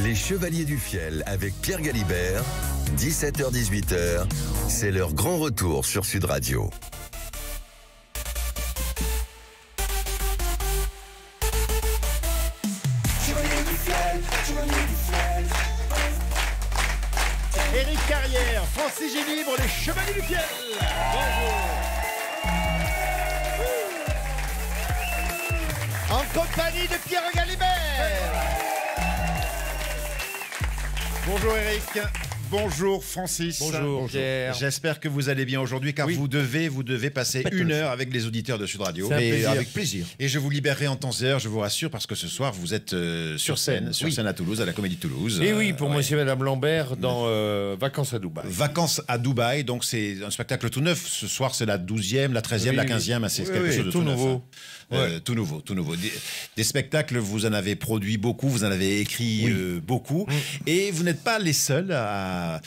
Les Chevaliers du Fiel avec Pierre Galibert, 17h-18h, c'est leur grand retour sur Sud Radio. Éric Carrière, Francis Gélibre, les Chevaliers du Fiel. Bonjour. En compagnie de Pierre Galibert. Bonjour Éric. Bonjour Francis. Bonjour Pierre. J'espère que vous allez bien aujourd'hui car vous devez passer une heure avec les auditeurs de Sud Radio. Et avec plaisir. Et je vous libérerai en temps et heure, je vous rassure, parce que ce soir vous êtes sur scène à Toulouse, à la Comédie de Toulouse. Et oui, pour Monsieur et Madame Lambert dans Vacances à Dubaï. Vacances à Dubaï, donc c'est un spectacle tout neuf. Ce soir c'est la 12e, la 13e, la 15e, c'est quelque chose de tout nouveau. Tout nouveau. Des spectacles, vous en avez produit beaucoup, vous en avez écrit beaucoup. Et vous n'êtes pas les seuls à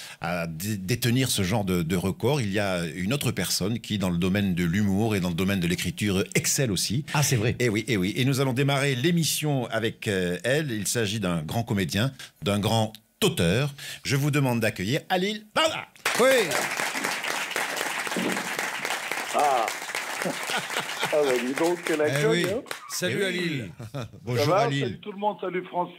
détenir ce genre de record. Il y a une autre personne qui, dans le domaine de l'humour et dans le domaine de l'écriture, excelle aussi. Ah, c'est vrai. Et oui. Et nous allons démarrer l'émission avec elle. Il s'agit d'un grand comédien, d'un grand auteur. Je vous demande d'accueillir Halil Varda. Oui. Ah bah dis donc, quel accueil, hein. Salut Halil. Bonjour Halil. Salut tout le monde, salut Francis,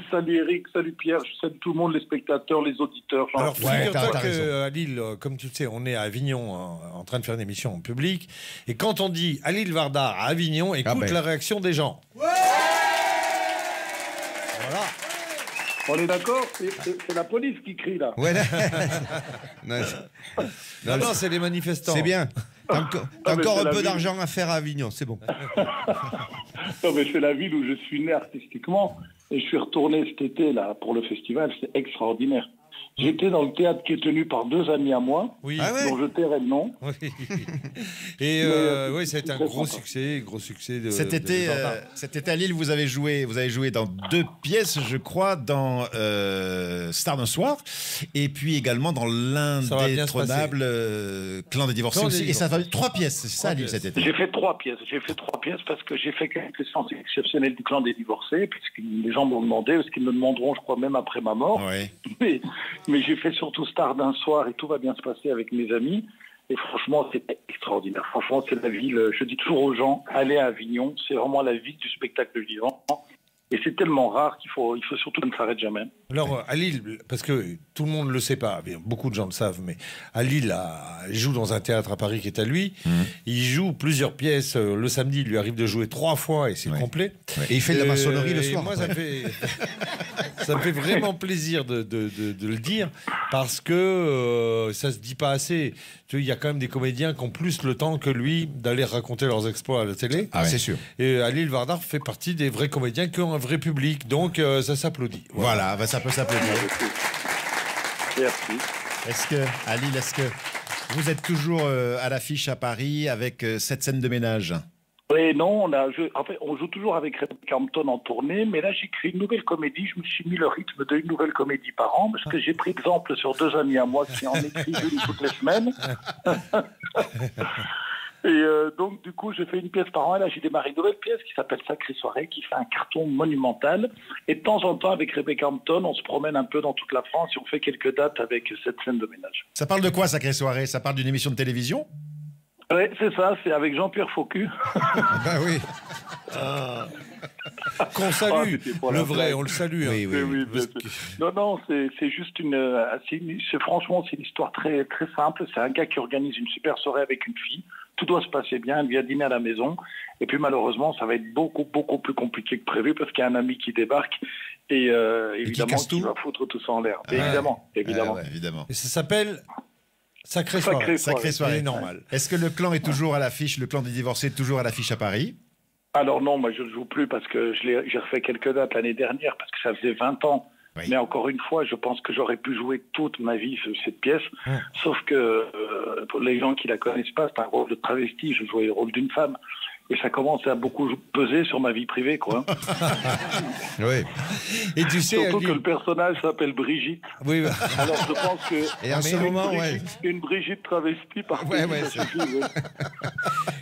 salut Eric, salut Pierre, je salue tout le monde, les spectateurs, les auditeurs. Alors figure-toi que Halil, comme tu le sais, on est à Avignon en train de faire une émission en public. Et quand on dit Halil Varda à Avignon, écoute la réaction des gens. Ouais. Voilà. On est d'accord, c'est la police qui crie là. Ouais. non, c'est les manifestants. C'est bien. T'as encore un peu d'argent à faire à Avignon, c'est bon. Non mais c'est la ville où je suis né artistiquement et je suis retourné cet été là pour le festival, c'est extraordinaire. J'étais dans le théâtre qui est tenu par deux amis à moi, dont je tairai le nom. Oui. Et ça a été un gros succès de cet été à Lille, vous avez joué dans 2 pièces, je crois, dans Star d'un soir, et puis également dans l'indétrônable Clan des divorcés aussi. Et ça va 3 pièces, c'est ça Lille cet été. J'ai fait 3 pièces parce que j'ai fait quelques séances exceptionnelles du Clan des divorcés, puisque les gens m'ont demandé, ce qu'ils me demanderont, je crois, même après ma mort. Ouais. Mais j'ai fait surtout Star d'un soir et tout va bien se passer avec mes amis. Et franchement, c'était extraordinaire. Franchement, c'est la ville, je dis toujours aux gens, allez à Avignon, c'est vraiment la ville du spectacle vivant. Et c'est tellement rare qu'il faut surtout ne s'arrêter jamais. Alors, à Lille, parce que tout le monde ne le sait pas, beaucoup de gens le savent, mais à Lille, il joue dans un théâtre à Paris qui est à lui. Il joue plusieurs pièces. Le samedi, il lui arrive de jouer 3 fois et c'est complet. Et il fait de la maçonnerie le soir. Moi, ça me fait vraiment plaisir de le dire, parce que ça se dit pas assez. Tu vois, il y a quand même des comédiens qui ont plus le temps que lui d'aller raconter leurs exploits à la télé. Ah, c'est sûr. Et Halil Varda fait partie des vrais comédiens qui ont un vrai public, donc ça s'applaudit. Voilà, ça peut s'applaudir. Merci. Est-ce que vous êtes toujours à l'affiche à Paris avec cette scène de ménage? Oui, non, on joue toujours avec Rebecca Hampton en tournée, mais là j'ai une nouvelle comédie, je me suis mis le rythme d'une nouvelle comédie par an, parce que j'ai pris exemple sur 2 amis à moi qui en écrivent une toutes les semaines. Et donc du coup je fais une pièce par an, et là j'ai démarré une nouvelle pièce qui s'appelle Sacrée Soirée, qui fait un carton monumental, et de temps en temps avec Rebecca Hampton on se promène un peu dans toute la France et on fait quelques dates avec cette scène de ménage. Ça parle de quoi Sacrée Soirée? Ça parle d'une émission de télévision? Oui, c'est ça, c'est avec Jean-Pierre Faucu. Ben oui. Qu'on salue, le vrai, on le salue. Oui, non, c'est juste franchement, c'est une histoire très, très simple. C'est un gars qui organise une super soirée avec une fille. Tout doit se passer bien, elle vient dîner à la maison. Et puis malheureusement, ça va être beaucoup, beaucoup plus compliqué que prévu parce qu'il y a un ami qui débarque et évidemment qui va foutre tout ça en l'air. Évidemment. Et ça s'appelle Sacrée Soirée, normal. Est-ce que le clan est toujours à l'affiche, le clan des divorcés est toujours à l'affiche à Paris? Alors non, moi je ne joue plus parce que j'ai refait quelques dates l'année dernière parce que ça faisait 20 ans. Oui. Mais encore une fois, je pense que j'aurais pu jouer toute ma vie cette pièce. Sauf que pour les gens qui la connaissent pas, c'est un rôle de travesti, je jouais le rôle d'une femme. Et ça commence à beaucoup peser sur ma vie privée, quoi. Oui. Et tu sais, surtout que le personnage s'appelle Brigitte. Oui. Alors je pense que et en ce moment, une Brigitte travestie par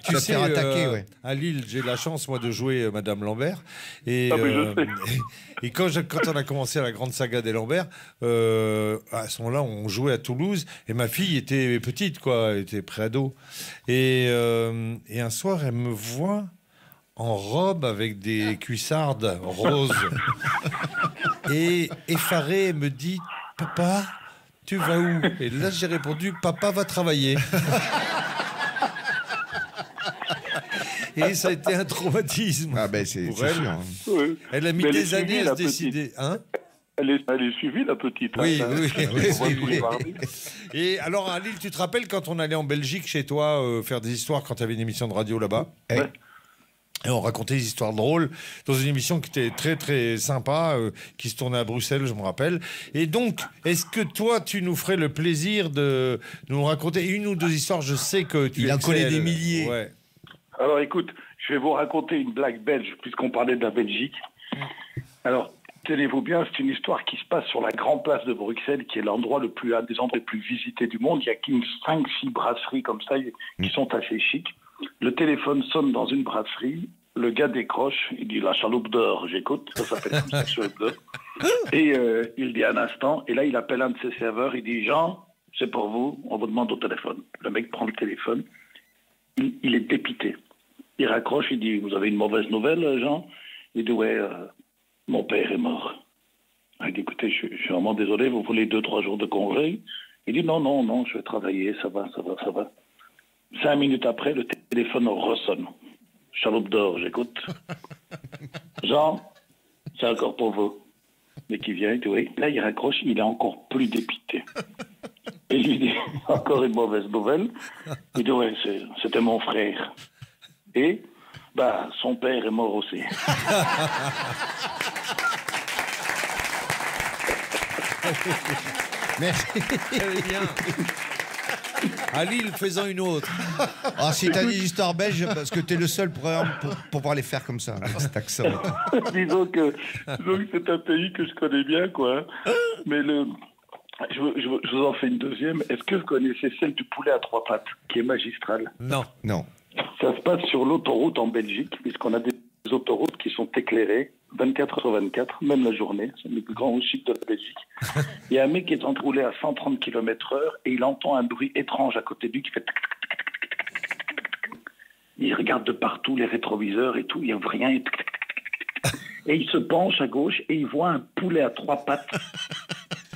tu tu sais, à Lille, j'ai la chance, moi, de jouer Madame Lambert. Et, et quand on a commencé la grande saga des Lambert, à ce moment-là, on jouait à Toulouse. Et ma fille était petite, quoi. Elle était pré-ado. Et un soir, elle me voit en robe avec des cuissardes roses. Et effarée, elle me dit, papa, tu vas où? Et là, j'ai répondu, papa va travailler. Et ça a été un traumatisme. Ah ben c'est sûr. Hein. Oui. Elle a mis des années à se décider. Hein? Elle est suivie, la petite. Oui, oui. Et alors, à Lille, tu te rappelles quand on allait en Belgique chez toi faire des histoires quand tu avais une émission de radio là-bas? Ouais. Et on racontait des histoires drôles dans une émission qui était très très sympa, qui se tournait à Bruxelles, je me rappelle. Et donc, est-ce que toi, tu nous ferais le plaisir de nous raconter une ou deux histoires? Je sais que tu en connais des milliers. Ouais. Alors écoute, je vais vous raconter une blague belge, puisqu'on parlait de la Belgique. Alors, tenez-vous bien, c'est une histoire qui se passe sur la grande place de Bruxelles, qui est l'endroit un des endroits les plus visités du monde. Il y a 5-6 brasseries comme ça, qui sont assez chics. Le téléphone sonne dans une brasserie, le gars décroche, il dit « La chaloupe d'or, j'écoute », ça s'appelle comme ça, la chaloupe d'or. Et il dit un instant, et là il appelle un de ses serveurs, il dit « Jean, c'est pour vous, on vous demande au téléphone ». Le mec prend le téléphone, il est dépité. Il raccroche, il dit « Vous avez une mauvaise nouvelle, Jean ?» Il dit « Ouais, mon père est mort ». Il dit « Écoutez, je suis vraiment désolé, vous voulez 2-3 jours de congé ?» Il dit « Non, je vais travailler, ça va. » 5 minutes après, le téléphone ressonne. Chaloupe d'or, j'écoute. Jean, c'est encore pour vous. Mais qui vient, il dit oui. Là, il raccroche, il est encore plus dépité. Et il lui dit, encore une mauvaise nouvelle. Il dit, ouais, c'était mon frère. Et, son père est mort aussi. Merci. Bien. À Lille, faisant une autre. Ah, si t'as des histoires belges, parce que t'es le seul pour pouvoir les faire comme ça, avec cet accent. disons que c'est un pays que je connais bien, quoi. Mais je vous en fais une deuxième. Est-ce que vous connaissez celle du poulet à 3 pattes, qui est magistrale? Non. Ça se passe sur l'autoroute en Belgique, puisqu'on a des autoroutes qui sont éclairées 24 sur 24, même la journée. C'est le plus grand chic de la Belgique. Il y a un mec qui est en train de rouler à 130 km/h et il entend un bruit étrange à côté de lui qui fait tac, tac, tac, tac, tac, tac, tac. Il regarde de partout les rétroviseurs et tout, il n'y a rien. Et, tac, tac, tac, tac. Et il se penche à gauche et il voit un poulet à 3 pattes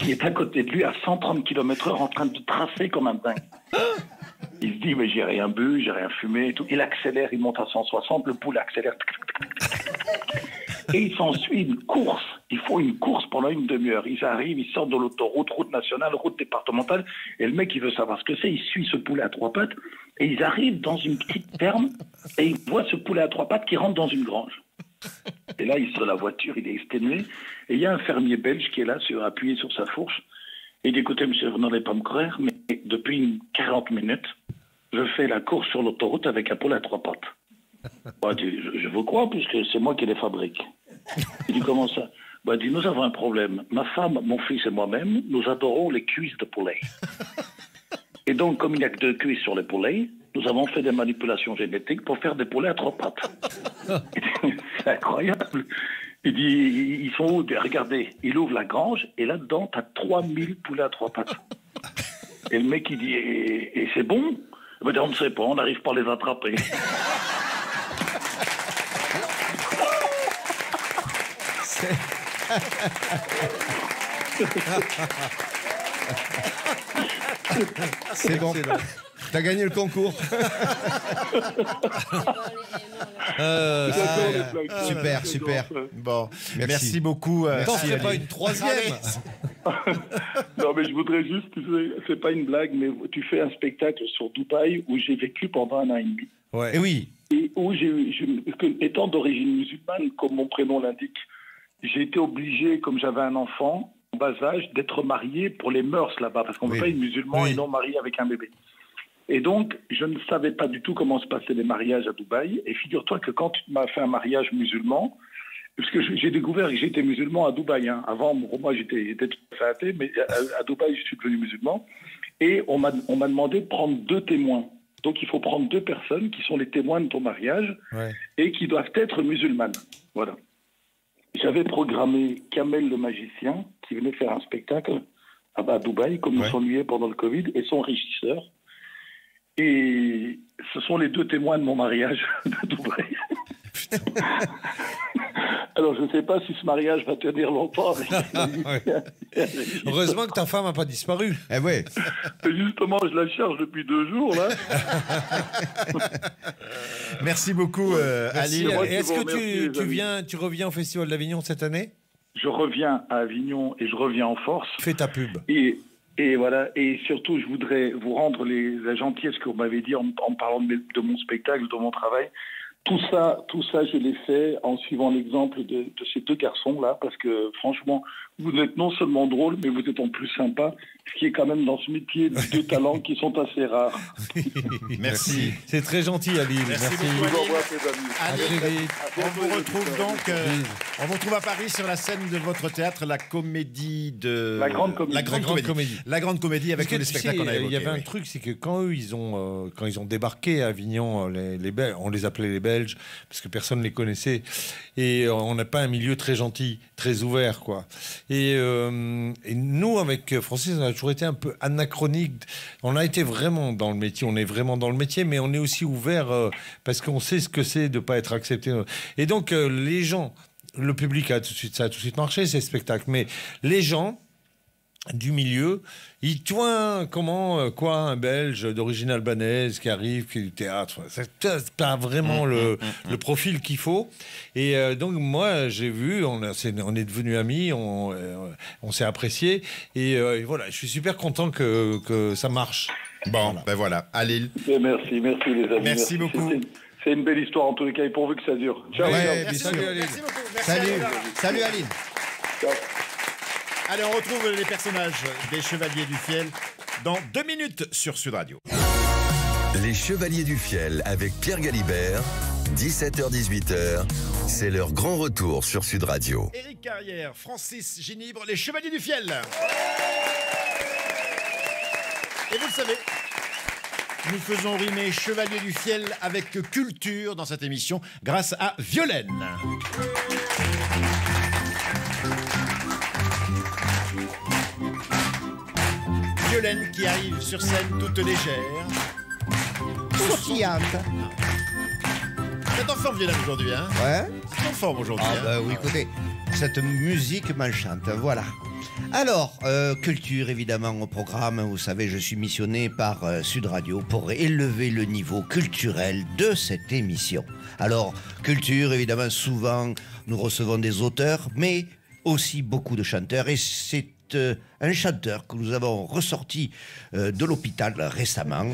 qui est à côté de lui à 130 km/h en train de tracer comme un dingue. Il se dit, mais j'ai rien bu, j'ai rien fumé et tout. Il accélère, il monte à 160, le poulet accélère. Et il s'ensuit une course. Il faut une course pendant une demi-heure. Ils arrivent, ils sortent de l'autoroute, route nationale, route départementale. Et le mec, il veut savoir ce que c'est. Il suit ce poulet à 3 pattes. Et ils arrivent dans une petite ferme. Et ils voient ce poulet à 3 pattes qui rentre dans une grange. Et là, il sort de la voiture, il est exténué. Et il y a un fermier belge qui est là, appuyé sur sa fourche. Et il dit, écoutez, monsieur, vous n'allez pas me croire, mais depuis 40 minutes, je fais la course sur l'autoroute avec un poulet à 3 pattes. Bah, je vous crois, puisque c'est moi qui les fabrique. Il dit, comment ça? Bah, dit, nous avons un problème. Ma femme, mon fils et moi-même, nous adorons les cuisses de poulet. Et donc, comme il n'y a que 2 cuisses sur les poulets, nous avons fait des manipulations génétiques pour faire des poulets à 3 pattes. C'est incroyable. Il dit, ils sont où? Regardez, il ouvre la grange et là-dedans, tu as 3000 poulets à 3 pattes. Et le mec, il dit, et c'est bon? Il dit, on ne sait pas, on n'arrive pas à les attraper. C'est bon. T'as gagné le concours. Super. Bon, merci beaucoup. T'en ferais pas une troisième? Non, mais je voudrais juste, tu sais, c'est pas une blague, mais tu fais un spectacle sur Dubaï où j'ai vécu pendant 1 an et demi. Ouais. Et oui. Et où étant d'origine musulmane, comme mon prénom l'indique, j'ai été obligé, comme j'avais un enfant, en bas âge, d'être marié pour les mœurs là-bas, parce qu'on ne peut pas être musulman et non marié avec un bébé. Et donc, je ne savais pas du tout comment se passaient les mariages à Dubaï. Et figure-toi que quand tu m'as fait un mariage musulman, parce que j'ai découvert que j'étais musulman à Dubaï. Hein. Avant, moi, j'étais tout à fait athée, mais à Dubaï, je suis devenu musulman. Et on m'a demandé de prendre 2 témoins. Donc il faut prendre 2 personnes qui sont les témoins de ton mariage et qui doivent être musulmanes. Voilà. J'avais programmé Kamel le magicien qui venait faire un spectacle à Dubaï, comme il s'ennuyait pendant le Covid, et son régisseur. Et ce sont les 2 témoins de mon mariage de Dubaï. Alors, je ne sais pas si ce mariage va tenir longtemps. Heureusement que ta femme n'a pas disparu. Eh ouais. Justement, je la cherche depuis 2 jours, là. Merci beaucoup, Ali. Est-ce que tu reviens au Festival d'Avignon cette année? Je reviens à Avignon et je reviens en force. Fais ta pub. Et voilà. Et surtout, je voudrais vous rendre la gentillesse que vous m'avez dit en parlant de mon spectacle, de mon travail. Tout ça, je l'ai fait en suivant l'exemple de ces 2 garçons-là, parce que franchement, vous êtes non seulement drôles, mais vous êtes en plus sympa, ce qui est quand même dans ce métier 2 talents qui sont assez rares. Merci. C'est très gentil, Ali. Merci beaucoup, Ali. On vous retrouve donc, on vous retrouve à Paris sur la scène de votre théâtre, la comédie de... La Grande Comédie. La Grande Comédie avec tous les spectacles qu'on a évoqués. Il y avait un truc, c'est que quand eux, ils ont débarqué à Avignon, les Belges, on les appelait les Belges, parce que personne ne les connaissait, et on n'a pas un milieu très gentil, très ouvert, quoi. Et nous, avec Francis, on a toujours été un peu anachronique. On a été vraiment dans le métier, on est vraiment dans le métier, mais on est aussi ouvert parce qu'on sait ce que c'est de ne pas être accepté. Et donc, les gens, le public ça a tout de suite marché, ces spectacles, mais les gens du milieu, il un Belge d'origine albanaise qui arrive, qui est du théâtre, c'est pas vraiment le profil qu'il faut. Et donc moi j'ai vu, on est devenus amis, on s'est apprécié et voilà, je suis super content que ça marche. Bon, ben voilà, allez. Merci les amis. Merci beaucoup. C'est une belle histoire en tous les cas et pourvu que ça dure. Ciao. Salut Aline. Salut Aline. Ciao. Allez, on retrouve les personnages des Chevaliers du Fiel dans 2 minutes sur Sud Radio. Les Chevaliers du Fiel avec Pierre Galibert, 17h-18h, c'est leur grand retour sur Sud Radio. Éric Carrière, Francis Ginibre, les Chevaliers du Fiel. Et vous le savez, nous faisons rimer Chevaliers du Fiel avec culture dans cette émission grâce à Violaine. Violaine qui arrive sur scène toute légère. Souriante. Vous êtes en forme, Violaine, aujourd'hui, hein? Ouais. Vous êtes en forme aujourd'hui, hein? Bah oui, écoutez, cette musique m'enchante, voilà. Alors, culture évidemment au programme. Vous savez, je suis missionné par Sud Radio pour élever le niveau culturel de cette émission. Alors, culture, évidemment, souvent, nous recevons des auteurs, mais aussi beaucoup de chanteurs. Et c'est un chanteur que nous avons ressorti de l'hôpital récemment,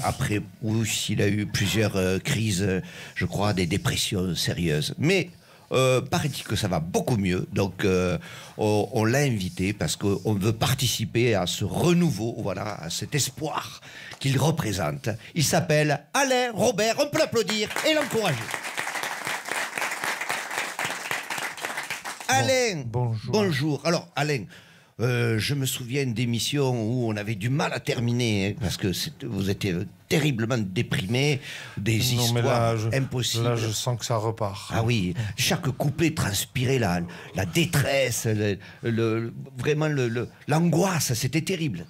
après où il a eu plusieurs crises, je crois, des dépressions sérieuses. Mais paraît-il que ça va beaucoup mieux, donc on l'a invité parce qu'on veut participer à ce renouveau, voilà, à cet espoir qu'il représente. Il s'appelle Alain Robert, on peut l'applaudir et l'encourager. Alain, bonjour. Alors Alain, je me souviens d'émissions où on avait du mal à terminer, hein, parce que vous étiez terriblement déprimé, des histoires impossibles. Là, je sens que ça repart. Ah oui, chaque couplet transpirait la détresse, vraiment l'angoisse, c'était terrible.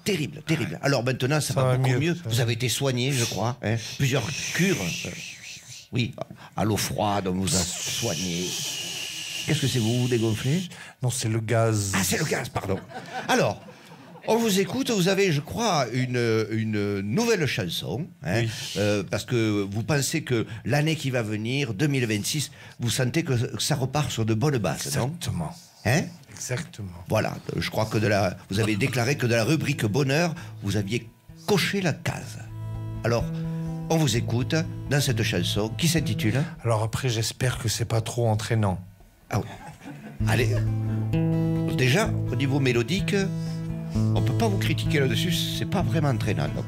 Alors maintenant, ça va beaucoup mieux. Vous avez été soigné, je crois, hein, plusieurs cures. Oui, à l'eau froide, on vous a soigné. Qu'est-ce que c'est, vous dégonflez? Non, c'est le gaz. Ah, c'est le gaz, pardon. Alors, on vous écoute, vous avez, je crois, une nouvelle chanson, hein, oui. Parce que vous pensez que l'année qui va venir, 2026, vous sentez que ça repart sur de bonnes bases, exactement. Non? Hein? Exactement. Voilà, je crois que vous avez déclaré que de la rubrique bonheur, vous aviez coché la case. Alors, on vous écoute dans cette chanson qui s'intitule... Alors après, j'espère que c'est pas trop entraînant. Ah oui. Allez, déjà, au niveau mélodique, on peut pas vous critiquer là-dessus, c'est pas vraiment entraînant. Non.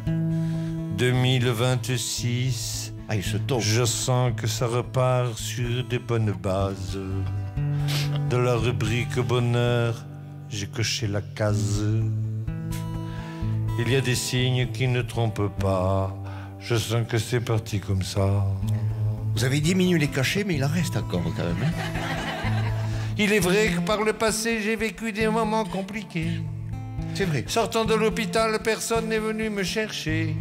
2026, ah, il se tombe. Je sens que ça repart sur des bonnes bases. De la rubrique bonheur, j'ai coché la case. Il y a des signes qui ne trompent pas. Je sens que c'est parti comme ça. Vous avez diminué les cachets, mais il en reste encore quand même. Hein. Il est vrai que par le passé, j'ai vécu des moments compliqués. C'est vrai. Sortant de l'hôpital, personne n'est venu me chercher.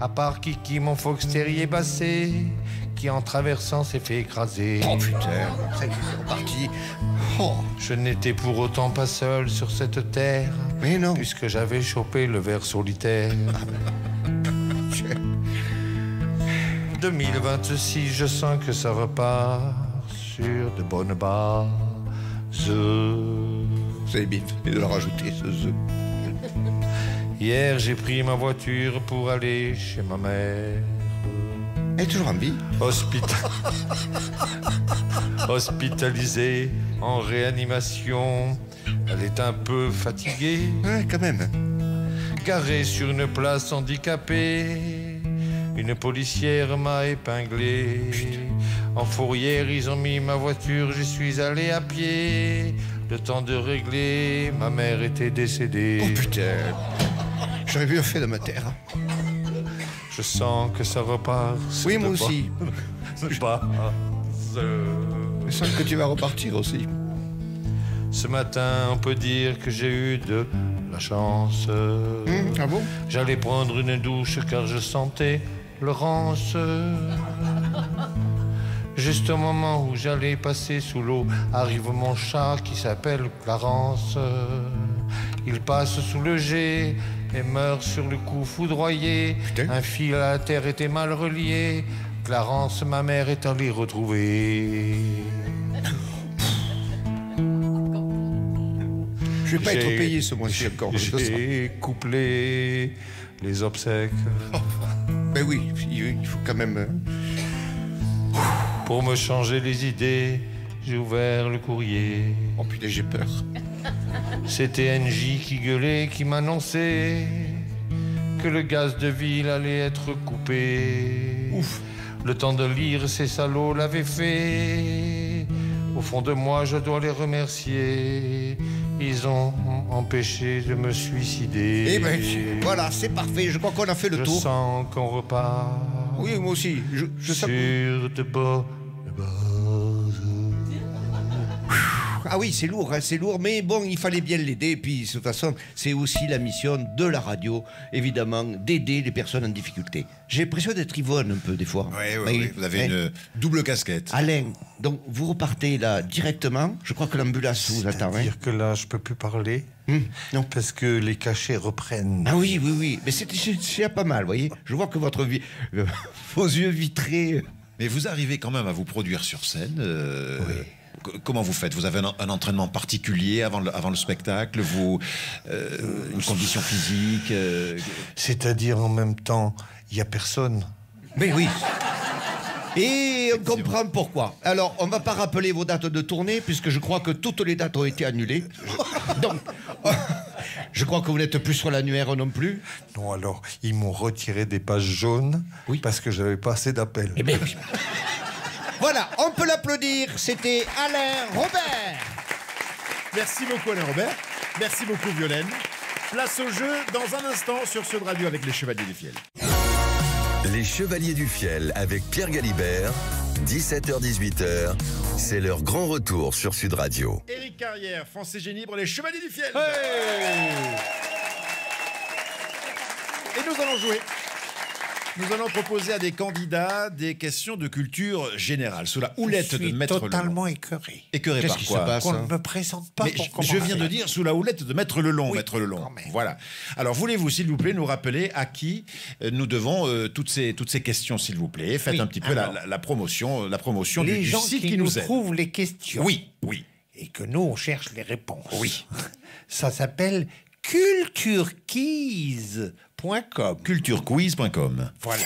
À part Kiki, mon fox terrier bassé, qui en traversant s'est fait écraser. Oh putain, ça y est, c'est reparti. Oh. Je n'étais pour autant pas seul sur cette terre. Mais non. Puisque j'avais chopé le ver solitaire. 2026, je sens que ça repart sur de bonnes bases. Vous avez bien fait de le rajouter, ce jeu. Hier, j'ai pris ma voiture pour aller chez ma mère. Elle est toujours en vie. Hospitalisée en réanimation. Elle est un peu fatiguée. Ouais, quand même. Garée sur une place handicapée, une policière m'a épinglé. En fourrière, ils ont mis ma voiture, je suis allé à pied. Le temps de régler, ma mère était décédée. Oh putain. J'aurais bien fait de me taire. Je sens que ça repart. Oui, moi aussi. Je sens que tu vas repartir aussi. Ce matin, on peut dire que j'ai eu de la chance. Ah bon? J'allais prendre une douche car je sentais le rance. Juste au moment où j'allais passer sous l'eau, arrive mon chat qui s'appelle Clarence. Il passe sous le jet et meurt sur le coup foudroyé. Putain. Un fil à la terre était mal relié. Clarence, ma mère, est allée retrouver. Je vais pas être payé ce mois-ci encore. J'ai couplé les obsèques. Ben oui, il faut quand même... Pour me changer les idées, j'ai ouvert le courrier. Oh putain, j'ai peur. C'était NJ qui gueulait, qui m'annonçait que le gaz de ville allait être coupé. Ouf. Le temps de lire, ces salauds l'avaient fait. Au fond de moi, je dois les remercier. Ils ont empêché de me suicider. Eh ben, voilà, c'est parfait. Je crois qu'on a fait le tour. Je sens qu'on repart. Oui, moi aussi. Je sens... Sur de bonnes bases. Ah oui, c'est lourd, hein, c'est lourd, mais bon, il fallait bien l'aider. Et puis, de toute façon, c'est aussi la mission de la radio, évidemment, d'aider les personnes en difficulté. J'ai l'impression d'être Yvonne un peu, des fois. Oui, vous avez une double casquette. Alain, donc vous repartez là directement. Je crois que l'ambulance vous attend. Hein. C'est-à-dire que là, je peux plus parler. Non. Parce que les cachets reprennent. Ah oui, oui, oui. Mais c'est pas mal, vous voyez. Je vois que vos yeux vitrés... Mais vous arrivez quand même à vous produire sur scène. Oui. Comment vous faites? Vous avez un entraînement particulier avant le spectacle? Une condition physique C'est-à-dire en même temps, il n'y a personne. Mais oui. Et on comprend pourquoi. Alors, on ne va pas rappeler vos dates de tournée, puisque je crois que toutes les dates ont été annulées. Donc, je crois que vous n'êtes plus sur l'annuaire non plus. Non, alors, ils m'ont retiré des pages jaunes parce que j'avais pas assez d'appels. Eh bien, oui. Voilà, on peut l'applaudir. C'était Alain Robert. Merci beaucoup Alain Robert. Merci beaucoup Violaine. Place au jeu dans un instant sur Sud Radio avec les Chevaliers du Fiel. Les Chevaliers du Fiel avec Pierre Galibert, 17h-18h, c'est leur grand retour sur Sud Radio. Éric Carrière, Français Génibre, les Chevaliers du Fiel. Et nous allons jouer. Nous allons proposer à des candidats des questions de culture générale, sous la houlette de Maître Lelon. Totalement écœuré. Écœuré par quoi? Qu'on ne me présente pas pour commencer. Je viens de dire sous la houlette de Maître Lelon, Oui, Maître Lelon. quand même. Voilà. Alors, voulez-vous, s'il vous plaît, nous rappeler à qui nous devons toutes ces questions, s'il vous plaît? Faites un petit peu la promotion Les du gens site qui nous nous aide. trouvent les questions. Oui, oui. Et que nous, on cherche les réponses. Oui. Ça s'appelle culturekeys.com. Culturequiz.com. Voilà.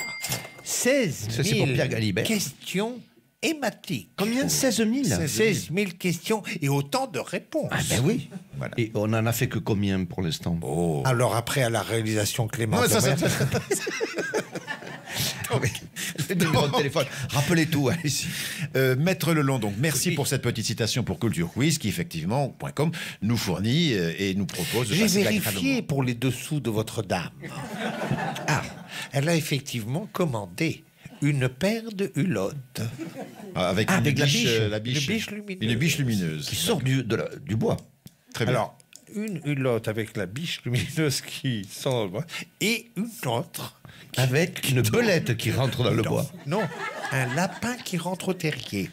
16 Ça, c'est pour Pierre 000 Galibert. questions hématiques. Combien? 16 000 16 000 questions et autant de réponses. Ah ben oui. Voilà. Et on en a fait que combien pour l'instant? Oh. Alors après, à la réalisation Clément Ouais, ça, Domaine, Le numéro de téléphone. Rappelez tout, allez-y. Maître Lelon, donc merci pour cette petite citation pour Culture Quiz qui effectivement .com nous fournit et nous propose de j'ai passer vérifié l'agréable pour les dessous de votre dame. Elle a effectivement commandé une paire de hulottes. Avec la biche. Une biche lumineuse. Qui sort du bois. Très bien. Alors, une hulotte avec la biche lumineuse qui sort dans le bois et une autre Avec une belette qui rentre dans le bois. Non, un lapin qui rentre au terrier.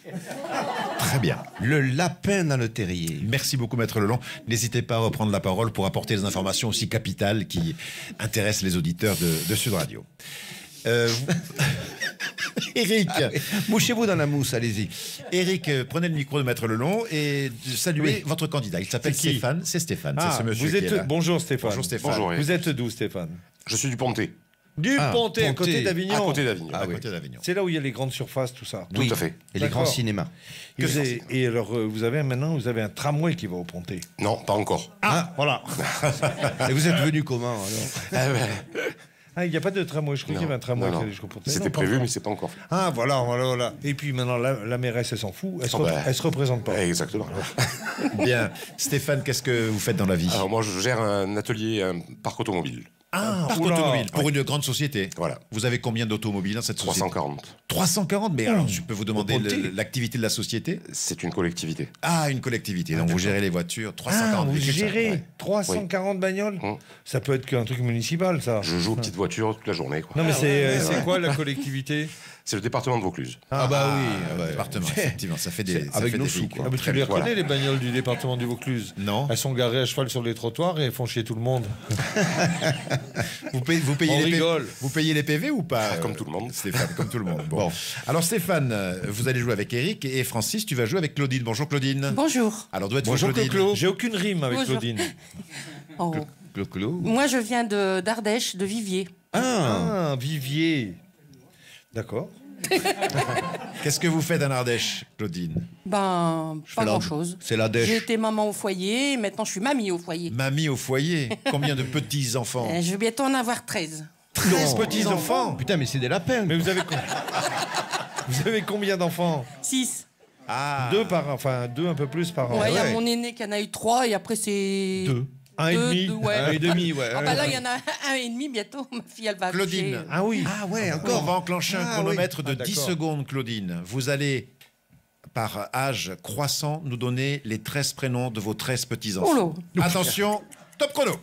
Très bien. Le lapin dans le terrier. Merci beaucoup, Maître Lelon. N'hésitez pas à reprendre la parole pour apporter des informations aussi capitales qui intéressent les auditeurs de Sud Radio. Eric, Mouchez-vous dans la mousse, allez-y. Eric, prenez le micro de Maître Lelon et saluez votre candidat. Il s'appelle C'est qui Stéphane. C'est Stéphane. Ah, c'est ce monsieur vous qui est là. êtes... Bonjour Stéphane. Bonjour Stéphane. Bonjour, Eric. Vous êtes d'où Stéphane? Je suis du Pontet, Du Pontet, à Pontet. côté à d'Avignon. côté d'Avignon. À côté d'Avignon. C'est là où il y a les grandes surfaces, tout ça. Tout à fait. Et les D'accord. grands cinémas. Et alors, vous avez un tramway qui va au Pontet. Non, pas encore. Ah, voilà. Et vous êtes venu comment alors? Ah, il n'y a pas de tramway. Je crois qu'il y avait un tramway qui allait jusqu'au Pontet. C'était Non, pas prévu, encore. mais c'est pas encore fait. Ah, voilà. Et puis maintenant, la mairesse, elle s'en fout. Elle se représente pas. Exactement. Bien. Stéphane, qu'est-ce que vous faites dans la vie? Alors moi, je gère un atelier, un parc automobile. Ah, Parc oula. automobile, pour une grande société. Voilà. Vous avez combien d'automobiles dans cette société? 340. 340. Mais alors, je peux vous demander Au Pontet. l'activité de la société? C'est une collectivité. Ah, une collectivité. Donc vous gérez les voitures. 340. Vous véhicules, ça. gérez Ouais. 340 bagnoles. Ça peut être qu'un truc municipal, ça. Je joue aux petites voitures toute la journée, quoi. Non, mais c'est quoi la collectivité? C'est le département de Vaucluse. Ah bah oui. Ah, département, effectivement. Ça fait des, ça avec fait nos des sous, véhicules. quoi. Ah, mais tu Très les bien. reconnais, les bagnoles du département du Vaucluse? Non. Elles sont garées à cheval sur les trottoirs et elles font chier tout le monde. Vous payez On les rigole. vous payez les PV ou pas? Comme tout le monde. Stéphane, comme tout le monde. Bon. Alors Stéphane, vous allez jouer avec Eric et Francis, tu vas jouer avec Claudine. Bonjour Claudine. Bonjour. Alors doit être Bonjour Claudine. Clo-Clo. J'ai aucune rime avec Bonjour. Claudine. Oh. Moi, je viens d'Ardèche, de Viviers. Ah, Vivier. D'accord. Qu'est-ce que vous faites en Ardèche, Claudine? Ben, pas la- grand-chose. c'est la dèche. J'ai été maman au foyer, maintenant je suis mamie au foyer. Mamie au foyer. Combien de petits enfants? Je vais bientôt en avoir 13. 13 petits-enfants. Putain, mais c'est des lapins. Mais vous avez combien d'enfants? 6. Ah. Deux un peu plus par an. Ouais, il y a ouais. mon aîné qui en a eu 3 et après c'est... Deux. Un et Deux, demi. deux, ouais. Un et demi, ouais. Ah bah là, il y en a un et demi bientôt. Ma fille, elle va Claudine. accoucher. Ah oui. Ah ouais, On encore. va enclencher un Ah, chronomètre oui. de Ah, 10 d'accord. secondes, Claudine. Vous allez, par âge croissant, nous donner les 13 prénoms de vos 13 petits-enfants. Oh là. Attention, top chrono.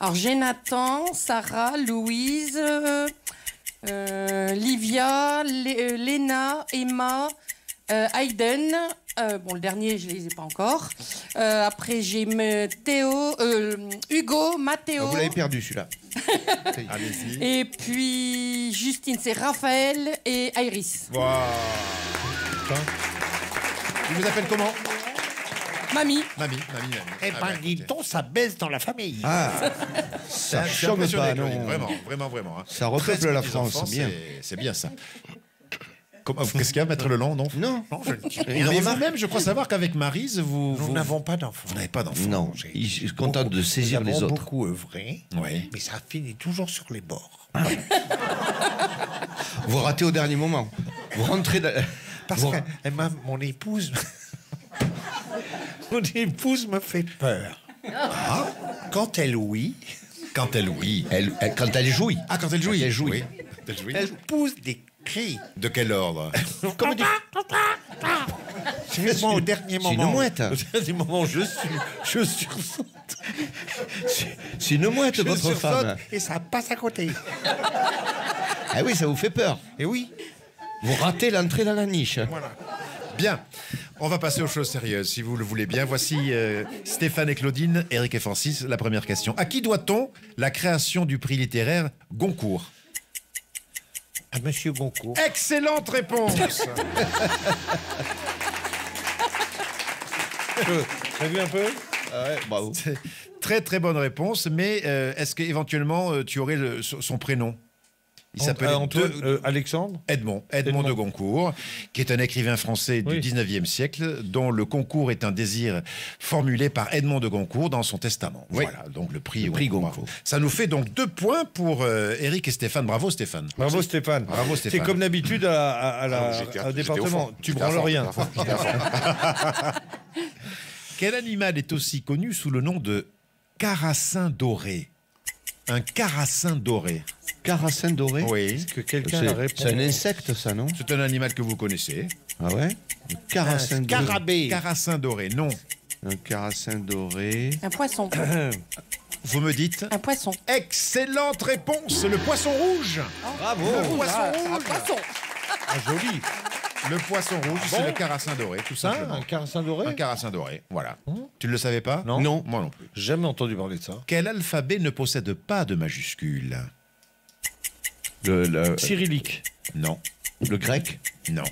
Alors j'ai Nathan, Sarah, Louise, Livia, Léna, Emma, Hayden. Bon, le dernier, je ne les ai pas encore. Après, j'ai Théo, Hugo, Mathéo. Vous l'avez perdu celui-là. Allez-y. Et puis Justine, c'est Raphaël et Iris. Il vous appelle comment? Mamie. Mamie. Eh ben, dis donc, ça baisse dans la famille. Ah, Ça ça chôme pas, non. Vraiment. Hein. Ça repeuple 13 la petits-enfants, France, bien. C'est bien ça. Qu'est-ce qu'il y a, Maître Lelon? Non. Non. Mais vous-même, je crois savoir qu'avec Maryse, Nous n'avons pas d'enfants. Vous n'avez pas d'enfant. Non, il se contente de saisir Nous les avons autres. beaucoup œuvré, Oui. mais ça finit toujours sur les bords. Vous ratez au dernier moment. Vous rentrez dans... Parce Bon. que mon épouse... Mon épouse me fait peur. Quand elle ouïe, Quand elle oui. Quand elle jouit. Ah, quand elle jouit. Elle jouit. Oui. Quand elle jouit. elle pousse des cris. De quel ordre? Comme dit... C'est au dernier moment. C'est une mouette. Au dernier moment, je sursaute. C'est une mouette, Je votre sursaute femme. et ça passe à côté. Ah oui, ça vous fait peur. Et oui. Vous ratez l'entrée dans la niche. Bien. On va passer aux choses sérieuses, si vous le voulez bien. Voici Stéphane et Claudine, Eric et Francis. La première question. À qui doit-on la création du prix littéraire Goncourt? À Monsieur Goncourt. Excellente réponse. T'as vu un peu? Bravo. Très très bonne réponse, mais est-ce qu'éventuellement tu aurais son prénom? Il s'appelle Alexandre. Edmond Edmond de Goncourt, qui est un écrivain français du Oui. 19e siècle, dont le concours est un désir formulé par Edmond de Goncourt dans son testament. Oui. Voilà, donc le prix, prix Goncourt. Goncourt. Ça nous fait donc 2 points pour Eric et Stéphane. Bravo Stéphane. Bravo Stéphane. Bravo, Stéphane. C'est comme d'habitude J'étais au au département. fond. Tu J'étais à branles fond, rien. j'étais à fond, j'étais à fond. Quel animal est aussi connu sous le nom de carassin doré? Un carassin doré. Carassin doré. Oui. Est-ce que quelqu'un a répondu? C'est un insecte, ça, non? C'est un animal que vous connaissez. Ah ouais? Un carassin doré. Scarabée. Carassin doré, non. Un carassin doré. Un poisson. Vous me dites Un poisson. excellente réponse, le poisson rouge. Bravo! Le poisson Un rouge. poisson. Ah, joli. Le poisson rouge, c'est le carassin doré, tout Ça, simplement. un carassin doré? Un carassin doré, voilà. Tu ne le savais pas? Non. Non. Moi non plus. Jamais entendu parler de ça. Quel alphabet ne possède pas de majuscule? Le Cyrillique. Non. grec. Non.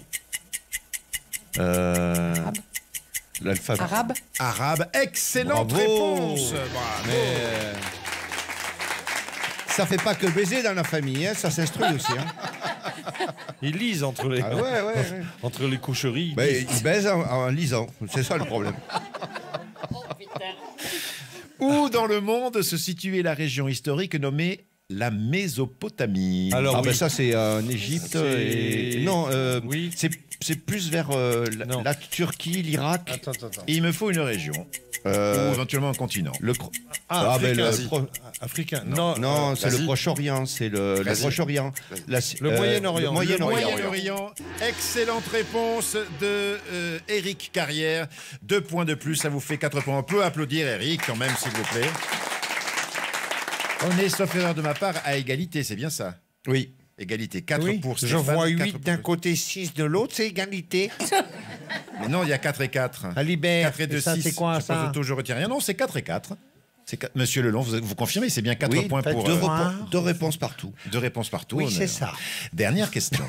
L'alphabet. Arabe. Arabe, excellente Bravo. réponse. Bravo. Mais ça fait pas que baiser dans la famille, hein, ça s'instruit aussi. Hein. Ils lisent entre les, Ah ouais. entre les coucheries. ils Ben, lisent. il baise en lisant, c'est ça le problème. Où dans le monde se situait la région historique nommée la Mésopotamie? Alors, Ben oui. ça c'est en Égypte C'est- et non, Oui. c'est plus vers Non. la Turquie, l'Irak, Attends. Il me faut une région, ou éventuellement un continent. le Ah, ben, africain. non, c'est le l'Asie. Proche-Orient, c'est le L'Asie. Proche-Orient, Le Moyen-Orient. le Moyen-Orient. Moyen-Orient. Excellente réponse de Éric Carrière. 2 points de plus, ça vous fait 4 points. On peut applaudir Éric quand même, s'il vous plaît. On est, sauf erreur de ma part, à égalité, c'est bien ça? Oui. Égalité, 4 Oui, pour je Stéphane. vois 4 8 pour- d'un côté, 6 de l'autre, c'est égalité. Mais non, il y a 4 et 4. Alibert, 4 et 2, ça 6. c'est quoi ça? Je retiens rien. Non, c'est 4 et 4. Monsieur Lelon, vous confirmez, c'est bien 4 Oui, points pour... deux réponses partout. 2 réponses partout. Oui, On c'est est- ça. Dernière question.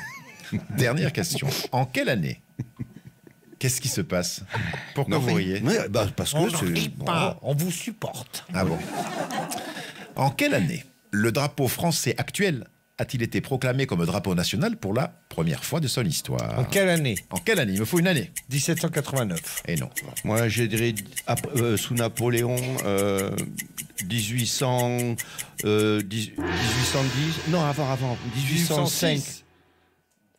Dernière question. En quelle année? Qu'est-ce qui se passe? Pourquoi vous riez? Ouais, bah, parce On que ne c'est rit pas, on vous supporte. Ah bon? En quelle année le drapeau français actuel a-t-il été proclamé comme drapeau national pour la première fois de son histoire? En quelle année? En quelle année? Il me faut une année. 1789. Et non. Moi, je dirais sous Napoléon, 1800, 1810. Non, avant. 1805.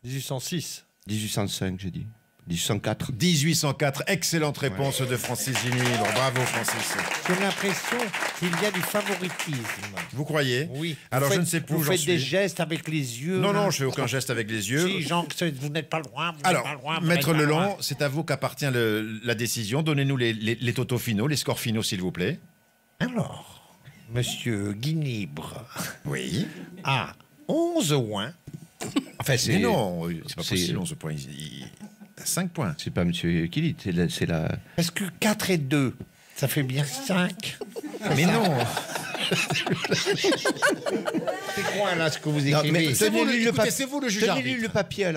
1806. 1805, j'ai dit. 1804. 1804. Excellente réponse de Francis Ginibre. Bravo, Francis. J'ai l'impression qu'il y a du favoritisme. Vous croyez? Oui. Alors, Vous je ne faites- sais plus où Vous j'en faites des suis. gestes avec les yeux. Non, là. non, je fais aucun geste avec les yeux. Si, genre, vous n'êtes pas loin. Vous Alors, n'êtes pas loin, vous Maître n'êtes pas Lelon, loin. c'est à vous qu'appartient la décision. Donnez-nous les totaux finaux, les scores finaux, s'il vous plaît. Alors, Monsieur Guinibre Oui. a 11 points. Enfin, c'est. Mais non, c'est pas c'est- possible, 11 points. Il a 5 points. C'est pas Monsieur Kilit, c'est la. Parce que 4 et 2, ça fait bien 5. Mais non. C'est quoi là ce que vous Non, mais écrivez? C'est vous, tenez-lui écoutez, papier- c'est vous le juge tenez-lui arbitre. le papier à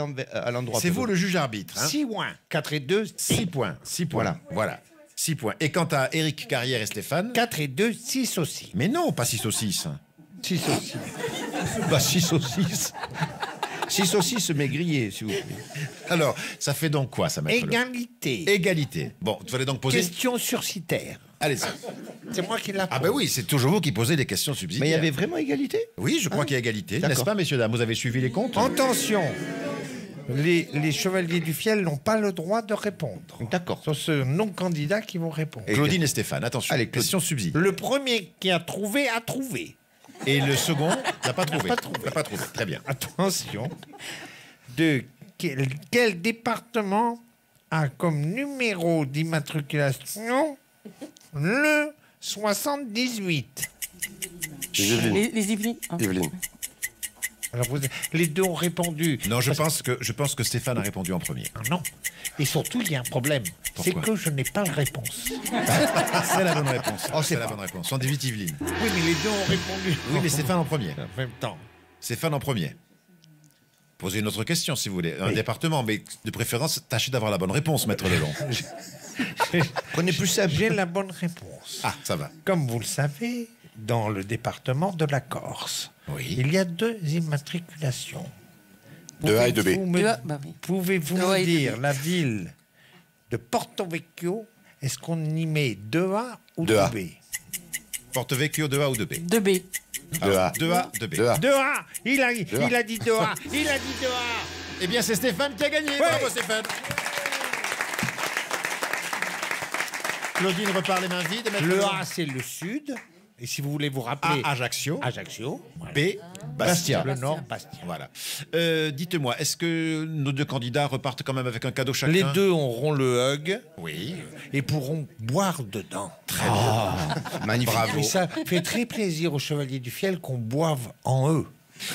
l'endroit. C'est vous le juge arbitre. 6 points. 4 et 2, 6 points. 6 points. Voilà. 6 points. Et quant à Éric Carrière et Stéphane. 4 et 2, 6 aussi. Mais non, pas 6 au 6. 6 aussi. Bah, 6 au 6. 6 au 6 mais grillé, s'il vous plaît. Alors, ça fait donc quoi, ça, Maître Lelon? Égalité. Égalité. Bon, il fallait donc poser. Question sursitaire. Allez-y. C'est moi qui la Ah pose. ben oui, c'est toujours vous qui posez des questions subsidiaires. Mais il y avait vraiment égalité? Oui, je crois qu'il y a égalité. D'accord. N'est-ce pas, messieurs, dames? Vous avez suivi les comptes? Attention, les chevaliers du fiel n'ont pas le droit de répondre. D'accord. Ce sont non-candidats qui vont répondre. Claudine et Stéphane, attention. Allez, Claude. question subsidiaire. Le premier qui a trouvé a trouvé. Et le second n'a pas trouvé. pas trouvé. N'a pas trouvé. Très bien. Attention. De quel département a comme numéro d'immatriculation le 78? Les Yvelines. Les Yvelines. Ah. Yvelines. Alors les deux ont répondu. Non, je pense que Stéphane a répondu en premier. Ah non. Et surtout, il y a un problème. C'est Pourquoi que je n'ai pas la réponse. C'est la bonne réponse. Oh, c'est c'est la pas. bonne réponse. 118 Yvelines. Oui, mais les deux ont répondu. Oui, mais Stéphane en premier. En même temps. Stéphane en premier. Posez une autre question, si vous voulez. Un département, mais de préférence, tâchez d'avoir la bonne réponse, Maître Lelon. Prenez plus simple. J'ai la bonne réponse. Ah, ça va. Comme vous le savez, dans le département de la Corse, Oui. il y a 2 immatriculations. De A et de B. Pouvez-vous me- De A, bah oui. Pouvez-vous De A me et de dire B. la ville de Porto Vecchio, est-ce qu'on y met 2A ou De A. 2B? Porte Vecchio, 2A ou 2B? 2B. De A. 2A, 2B. De A. 2A. Il a dit 2A. A. Il a dit 2A. Eh bien, c'est Stéphane qui a gagné. Bravo, Stéphane. Claudine repart les mains vides. Maître Le Lelon. A, c'est le sud. Et si vous voulez vous rappeler... A, Ajaccio. Ajaccio. Voilà. B, Bastia. Le Nord, Bastia. Voilà. Dites-moi, est-ce que nos deux candidats repartent quand même avec un cadeau chacun? Les deux auront le hug Oui. et pourront boire dedans. Très bien. Magnifique. Bravo. Et ça fait très plaisir aux Chevaliers du Fiel qu'on boive en eux.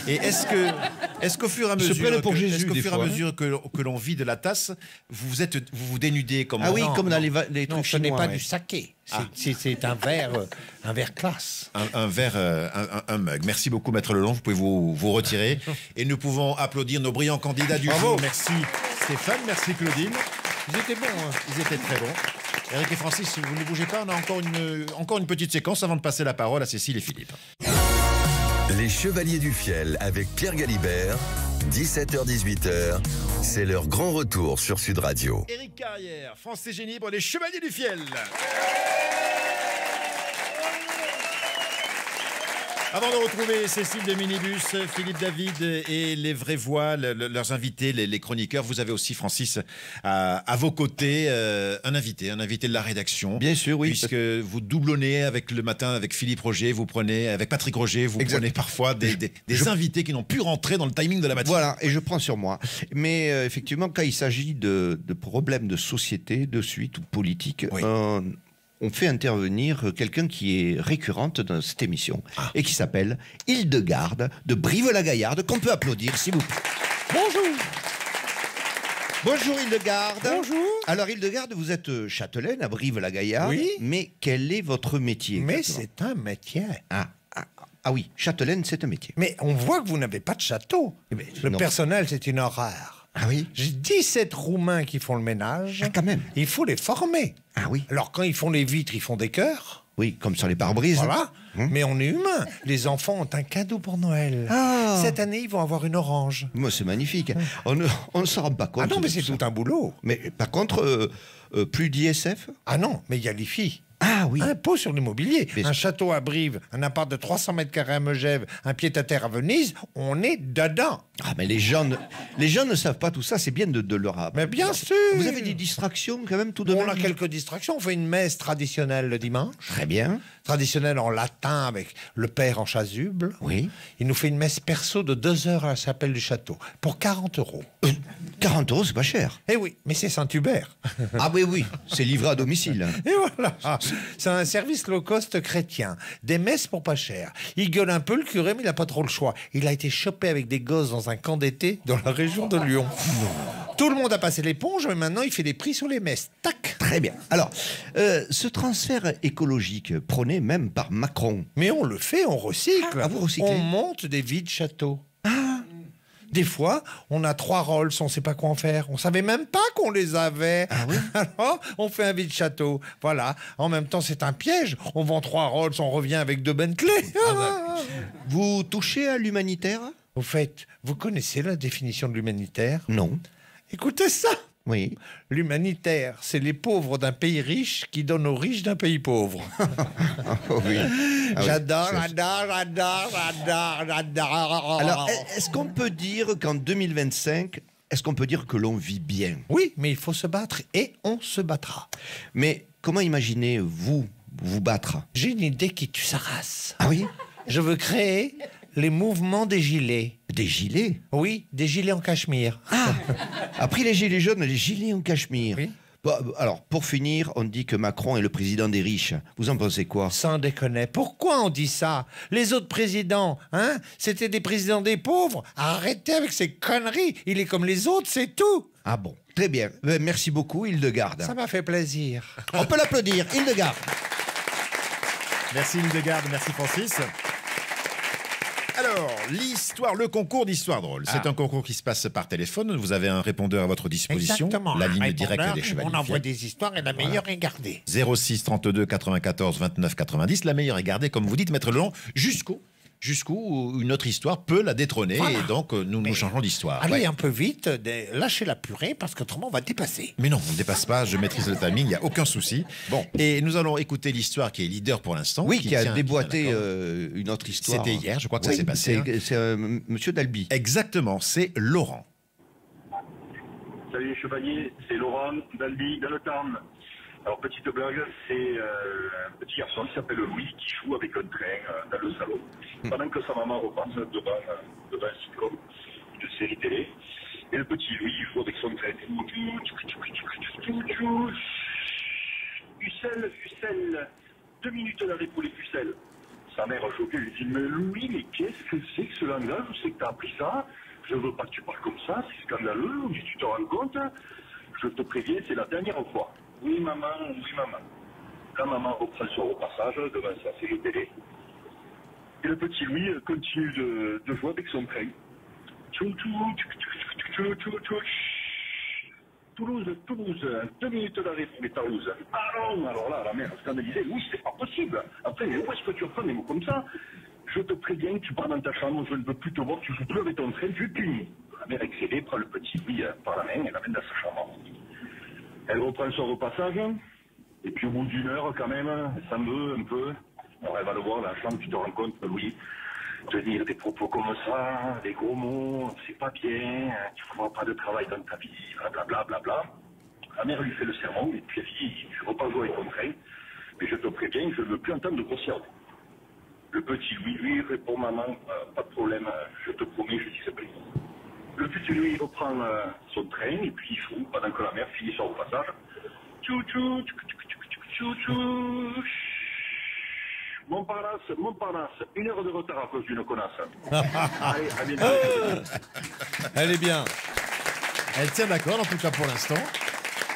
Et est-ce qu'au fur et à mesure, prennent pour Jésus, est-ce qu'au des fur et à fois, hein. mesure que l'on vide la tasse, vous vous dénudez comme Ah oui, Non, comme dans non. les Non, trucs ce n'est chinois. pas ouais. du saké. C'est un verre classe. un verre, un mug. Merci beaucoup, Maître Lelon. Vous pouvez vous retirer. Et nous pouvons applaudir nos brillants candidats du jour. Merci Stéphane, merci Claudine. Ils étaient bons. Hein. Ils étaient très bons. Eric et Francis, vous ne bougez pas. On a encore une petite séquence avant de passer la parole à Cécile et Philippe. Les Chevaliers du Fiel avec Pierre Galibert, 17h-18h, c'est leur grand retour sur Sud Radio. Éric Carrière, Francis Génibre, les Chevaliers du Fiel. Avant de retrouver Cécile de Minibus, Philippe David et les vraies voix, leurs invités, les chroniqueurs, vous avez aussi, Francis, à vos côtés, un invité de la rédaction. Bien sûr, oui. Puisque vous doublonnez avec le matin avec Philippe Roger, vous prenez, avec Patrick Roger, vous prenez parfois des invités qui n'ont pu rentrer dans le timing de la matinée. Voilà, et je prends sur moi. Mais effectivement, quand il s'agit de problèmes de société, de suite ou politique, Oui. on fait intervenir quelqu'un qui est récurrente dans cette émission et qui s'appelle Hildegarde de Brive-la-Gaillarde, qu'on peut applaudir, s'il vous plaît. Bonjour. Bonjour Hildegarde. Bonjour. Alors Hildegarde, vous êtes châtelaine à Brive-la-Gaillarde. Oui. Mais quel est votre métier Mais exactement c'est un métier. Ah oui, châtelaine, c'est un métier. Mais on voit que vous n'avez pas de château. Le non. personnel, c'est une horreur. Ah oui. J'ai 17 Roumains qui font le ménage. Ah, quand même. Il faut les former. Ah oui. Alors, quand ils font les vitres, ils font des cœurs. Oui, comme sur les pare-brises. Voilà. Mais on est humain. Les enfants ont un cadeau pour Noël. Ah. Cette année, ils vont avoir une orange. Moi, c'est magnifique. On ne s'en rend pas compte. Ah non, mais de c'est ça. tout un boulot. Mais par contre, plus d'ISF. Ah non, mais il y a les filles. Ah oui. Impôt sur l'immobilier. Mais- Un château à Brive, un appart de 300 mètres carrés à Megève, un pied-à-terre à Venise, on est dedans. Ah, mais les gens ne savent pas tout ça. C'est bien de leur apprendre. Mais bien sûr. Vous avez des distractions quand même tout de On même. a quelques distractions. On fait une messe traditionnelle le dimanche. Très bien. Traditionnelle en latin avec le père en chasuble. Oui. Il nous fait une messe perso de 2 heures à la chapelle du château pour 40 €. 40 €, c'est pas cher. Eh oui, mais c'est Saint-Hubert. Ah oui, oui. C'est livré à domicile. Et voilà. C'est un service low cost chrétien. Des messes pour pas cher. Il gueule un peu le curé, mais il n'a pas trop le choix. Il a été chopé avec des gosses dans un camp d'été dans la région de Lyon. Tout le monde a passé l'éponge, mais maintenant il fait des prix sur les messes. Tac. Très bien. Alors, ce transfert écologique prôné même par Macron. Mais on le fait, on recycle. Ah, vous recyclez. On monte des vides châteaux. Des fois, on a 3 Rolls, on ne sait pas quoi en faire. On savait même pas qu'on les avait. Ah oui. Alors, on fait un vide château. Voilà. En même temps, c'est un piège. On vend 3 Rolls, on revient avec 2 Bentley. Vous touchez à l'humanitaire? Au fait, vous connaissez la définition de l'humanitaire? Non. Écoutez ça. Oui. L'humanitaire, c'est les pauvres d'un pays riche qui donnent aux riches d'un pays pauvre. Oh oui. Ah oui. J'adore, C'est- j'adore. Alors, est-ce qu'on peut dire qu'en 2025, est-ce qu'on peut dire que l'on vit bien? Oui, mais il faut se battre et on se battra. Mais comment imaginez vous battre? J'ai une idée qui tue sa race. Ah oui? Je veux créer les mouvements des gilets. Des gilets? Oui, des gilets en cachemire. Ah. Après les gilets jaunes, les gilets en cachemire. Oui. Bon, alors, pour finir, on dit que Macron est le président des riches. Vous en pensez quoi? Sans déconner. Pourquoi on dit ça? Les autres présidents, hein, c'était des présidents des pauvres. Arrêtez avec ces conneries. Il est comme les autres, c'est tout. Ah bon, très bien. Merci beaucoup, Hildegarde. Ça m'a fait plaisir. On peut l'applaudir, Hildegarde. Merci Hildegarde, merci Francis. Alors, l'histoire, le concours d'histoire drôle. C'est un concours qui se passe par téléphone. Vous avez un répondeur à votre disposition. Exactement. La Un ligne répondeur, directe des Chevaliers. on envoie des histoires et la meilleure est gardée. 06 32 94 29 90. La meilleure est gardée, comme vous dites, Maître Lelon, jusqu'où une autre histoire peut la détrôner. Voilà. Et donc, nous changeons d'histoire. Allez Ouais. un peu vite, lâchez la purée parce qu'autrement on va dépasser. Mais non, on ne dépasse pas, je maîtrise le timing, il n'y a aucun souci. Bon. Et nous allons écouter l'histoire qui est leader pour l'instant. Oui, qui a tient- déboîté d'accord. une autre histoire. C'était hier, je crois que Oui, ça s'est passé. C'est Monsieur Dalby. Exactement, c'est Laurent. Salut les chevaliers, c'est Laurent d'Albi, dans le Tarn. Alors, petite blague, c'est un petit garçon qui s'appelle Louis qui joue avec un train dans le salon. Pendant que sa maman repasse devant un sitcom, une série télé. Et le petit Louis joue avec son train. Ucelle, 2 minutes d'arrêt pour les pucelles. Sa mère choquée lui dit, mais Louis, mais qu'est-ce que c'est que ce langage? Où c'est que t'as appris ça? Je veux pas que tu parles comme ça, c'est scandaleux. Mais tu te rends compte? Je te préviens, c'est la dernière fois. Oui, maman, oui, maman. La maman reprend son repassage devant sa série télé. Et le petit Louis continue de jouer avec son train. Toulouse, 2 minutes d'arrêt pour les Toulouse. Ah non, alors là, la mère scandalisée, oui, c'est pas possible. Après, mais où est-ce que tu reprends des mots comme ça? Je te préviens, tu pars dans ta chambre, je ne veux plus te voir, tu joues plus avec ton train, tu es puni. La mère excédée prend le petit Louis par la main et l'amène dans sa chambre. Elle reprend son repassage, et puis au bout d'1 heure, quand même, elle s'en veut un peu. Alors elle va le voir dans la chambre, tu te rends compte, Louis, tenir des propos comme ça, des gros mots, c'est pas bien, tu ne feras pas de travail dans ta vie, blablabla, blablabla. La mère lui fait le sermon, et puis elle dit, tu ne veux pas jouer avec ton train, mais je te préviens, je ne veux plus entendre de grossièreté. Le petit Louis, lui, répond, maman, pas de problème, je te promets, je dis c'est plus. Le petit Louis reprend son train, et puis il joue, pendant que la mère finit son repassage. Tchou-tchou, tchou-tchou, Montparnasse, 1 heure de retard à cause d'une connasse. Allez, à bientôt. Elle est bien. Elle tient d'accord, en tout cas pour l'instant.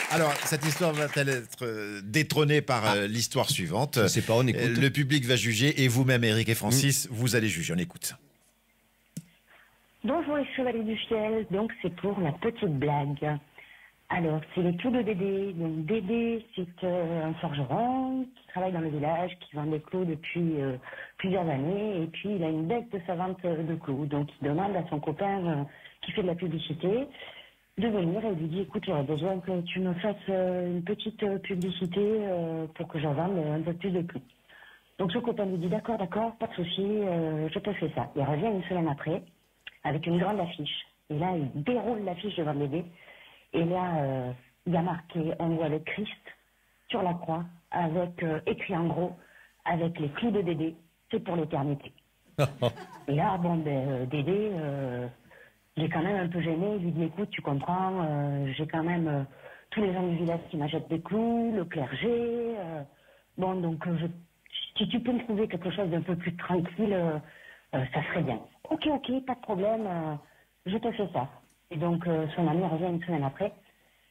Alors, cette histoire va-t-elle être détrônée par l'histoire suivante? Je sais pas, on écoute. Le public va juger et vous-même, Eric et Francis, vous allez juger. On écoute. Bonjour les chevaliers du fiel, donc c'est pour la petite blague. Alors, c'est les clous de Dédé. Donc, Dédé, c'est un forgeron qui travaille dans le village, qui vend des clous depuis plusieurs années. Et puis, il a une baisse de sa vente de clous. Donc, il demande à son copain qui fait de la publicité de venir et lui dit, écoute, j'aurais besoin que tu me fasses une petite publicité pour que j'en vende un peu plus de clous. Donc, ce copain lui dit, d'accord, pas de souci, je te fais ça. Il revient 1 semaine après avec une grande affiche. Et là, il déroule l'affiche devant Dédé. Et là, il y a marqué, on voit le Christ sur la croix, avec écrit en gros, avec les clous de Dédé, c'est pour l'éternité. Et là, bon, Dédé, il est quand même un peu gêné, il lui dit, écoute, tu comprends, j'ai quand même tous les gens du village qui m'achètent des clous, le clergé, bon, donc, si tu peux me trouver quelque chose d'un peu plus tranquille, ça serait bien. Ok, pas de problème, je te fais ça. Et donc, son ami revient 1 semaine après,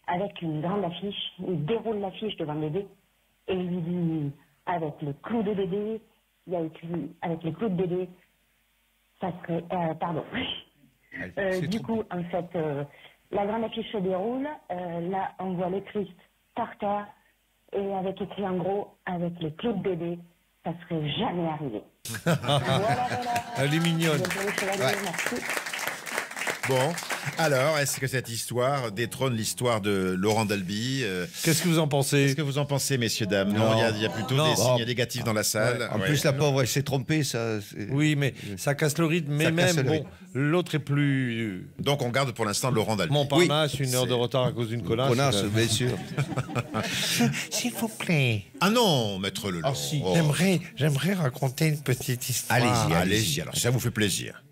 avec une grande affiche. Il déroule l'affiche devant Dédé, et il lui dit, avec le clou de Dédé, il y a écrit, avec les clous de Dédé, ça serait, pardon. Du coup, en fait, la grande affiche se déroule, là, on voit le Christ par terre, et avec écrit en gros, avec les clous de Dédé, ça serait jamais arrivé. Voilà. Elle est mignonne. Merci. Bon, alors, est-ce que cette histoire détrône l'histoire de Laurent Dalby Qu'est-ce que vous en pensez? Qu'est-ce que vous en pensez, messieurs, dames? Non, il y a plutôt des signes négatifs dans la salle. En plus, la pauvre, elle s'est trompée. Ça, oui, mais ça casse le rythme. Mais même, bon, l'autre est plus... Donc, on garde pour l'instant Laurent Dalby. Montparnasse, 1 heure de retard à cause d'une connasse. Connasse, bien sûr. S'il vous plaît. Ah non, maître Lelon. Si. J'aimerais raconter une petite histoire. Allez-y. Alors, ça vous fait plaisir.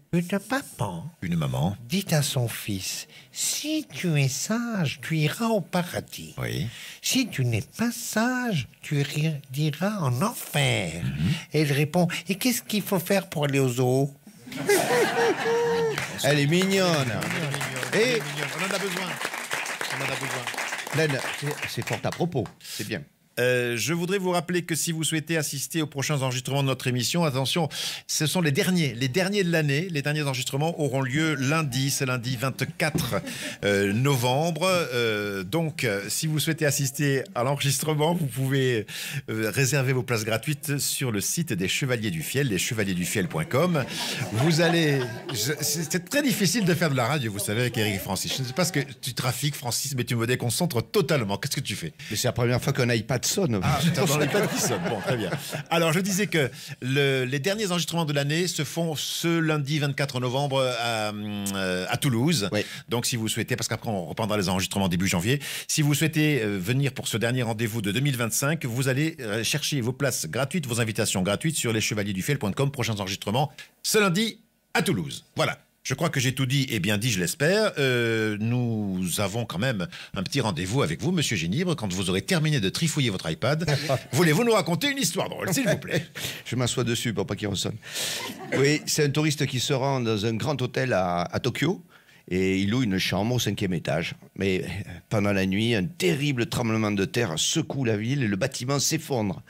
Une maman dit à son fils, si tu es sage, tu iras au paradis. Oui. Si tu n'es pas sage, tu iras en enfer. Et il répond, et qu'est-ce qu'il faut faire pour aller au zoo? Elle est mignonne. Et on en a besoin. Laine, c'est fort à propos. C'est bien. Je voudrais vous rappeler que si vous souhaitez assister aux prochains enregistrements de notre émission, attention, ce sont les derniers de l'année. Les derniers enregistrements auront lieu lundi, c'est lundi 24 novembre. Donc, si vous souhaitez assister à l'enregistrement, vous pouvez réserver vos places gratuites sur le site des Chevaliers du Fiel, leschevaliersdufiel.com. Vous allez... C'est très difficile de faire de la radio, vous savez, avec Eric et Francis. Je ne sais pas ce que tu trafiques, Francis, mais tu me déconcentres totalement. Qu'est-ce que tu fais? Mais c'est la première fois qu'un iPad sonne. Ah, dans l'iPad qui sonne. Bon, très bien. Alors, je disais que les derniers enregistrements de l'année se font ce lundi 24 novembre à Toulouse. Oui. Donc, si vous souhaitez, parce qu'après, on reprendra les enregistrements début janvier, si vous souhaitez venir pour ce dernier rendez-vous de 2025, vous allez chercher vos places gratuites, vos invitations gratuites sur leschevaliersdufiel.com. Prochains enregistrements ce lundi à Toulouse. Voilà. Je crois que j'ai tout dit et bien dit, je l'espère. Nous avons quand même un petit rendez-vous avec vous, Monsieur Génibre, quand vous aurez terminé de trifouiller votre iPad. Voulez-vous nous raconter une histoire drôle, s'il vous plaît? Je m'assois dessus pour pas qu'il ressonne. Oui, c'est un touriste qui se rend dans un grand hôtel à Tokyo et il loue une chambre au 5e étage. Mais pendant la nuit, un terrible tremblement de terre secoue la ville et le bâtiment s'effondre.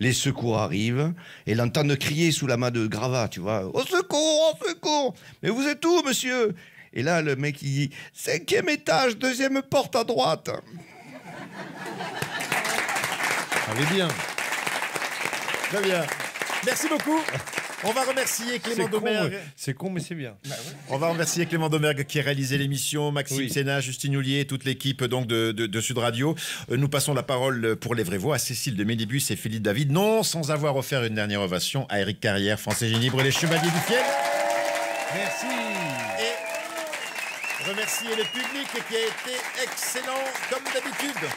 Les secours arrivent et l'entendent crier sous la main de Gravats, tu vois. Au secours, au secours! Mais vous êtes où, monsieur? Et là, le mec, il dit 5e étage, 2e porte à droite. Allez bien. Très bien. Merci beaucoup. On va remercier Clément Domergue. C'est con, mais c'est bien. On va remercier Clément Domergue qui a réalisé l'émission, Maxime Sénat, Justine Houllier, toute l'équipe donc de Sud Radio. Nous passons la parole pour les vraies voix à Cécile de Ménibus et Philippe David. Non, sans avoir offert une dernière ovation à Éric Carrière, Français Génibre et les Chevaliers du Fiel. Merci. Et remercier le public qui a été excellent comme d'habitude.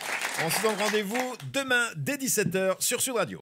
On se donne rendez-vous demain dès 17h sur Sud Radio.